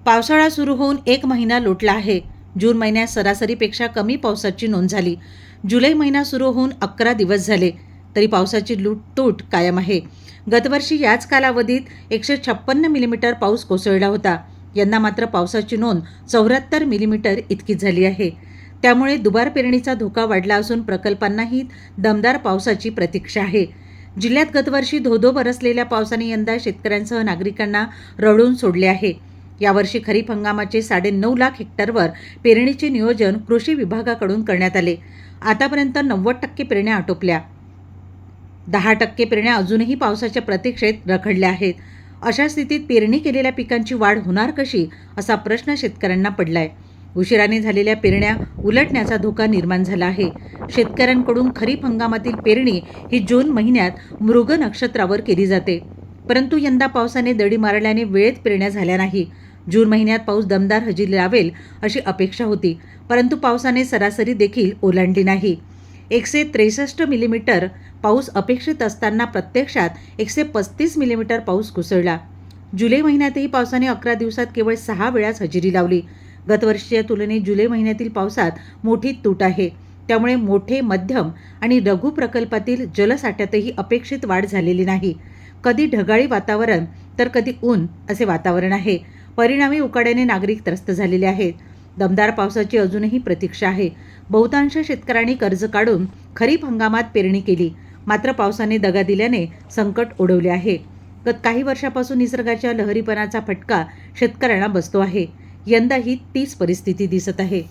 पावसाळा सुरू होऊन 1 महिना लोटला आहे. जून महिन्यात सरासरीपेक्षा कमी पावसाची नोंद झाली. जुलै महिना सुरू होऊन 11 दिवस झाले, तरी पावसाची तूट कायम आहे. गतवर्षी याच कालावधीत 156 मिलीमीटर पाऊस कोसळला होता. यंदा मात्र पावसाची नोंद 74 मिलीमीटर इतकी झाली आहे. त्यामुळे दुबार पेरणीचा धोका वाढला असून प्रकल्पांनाही दमदार पावसाची प्रतीक्षा आहे. जिल्ह्यात गतवर्षी धोधो बरसलेल्या पावसाने यंदा शेतकऱ्यांसह नागरिकांना रडवून सोडले आहे. यावर्षी खरीप हंगामाचे 9.5 लाख हेक्टरवर पेरणीचे नियोजन कृषी विभागाकडून करण्यात आले. आतापर्यंत 90% पेरण्या आटोपल्या. 10% पेरण्या अजूनही पावसाच्या प्रतीक्षेत रखडल्या आहेत. अशा स्थितीत पेरणी केलेल्या पिकांची वाढ होणार कशी, असा प्रश्न शेतकऱ्यांना पडलाय. उशिराने झालेल्या पेरण्या उलटण्याचा धोका निर्माण झाला आहे. शेतकऱ्यांकडून खरीप हंगामातील पेरणी ही जून महिन्यात मृग नक्षत्रावर केली जाते. परंतु यंदा पावसाने दडी मारल्याने वेळेत पेरण्या झाल्या नाही. जून महिन्यात पाऊस दमदार हजेरी लावेल अशी अपेक्षा होती, परंतु पावसाने सरासरी देखील ओलांडली नाही. 163 मिलीमीटर पाऊस अपेक्षित असताना प्रत्यक्षात 135 मिलीमीटर पाऊस कोसळला. जुलै महिन्यातही पावसाने 11 दिवसात केवळ 6 वेळाच हजेरी लावली. गतवर्षीच्या तुलनेत जुलै महिन्यातील पावसात मोठी तूट आहे. त्यामुळे मोठे, मध्यम आणि लघु प्रकल्पातील जलसाठ्यातही अपेक्षित वाढ झालेली नाही. कधी ढगाळी वातावरण तर कधी ऊन असे वातावरण आहे. परिणामी उकाड्याने नागरिक त्रस्त झालेले आहेत. दमदार पावसाची अजूनही प्रतीक्षा आहे. बहुतांश शेतकऱ्यांनी कर्ज काढून खरीप हंगामात पेरणी केली, मात्र पावसाने दगा दिल्याने संकट ओढवले आहे. गत काही वर्षापासून निसर्गाच्या लहरीपणाचा फटका शेतकऱ्यांना बसतो आहे. यंदाही तीच परिस्थिती दिसत आहे.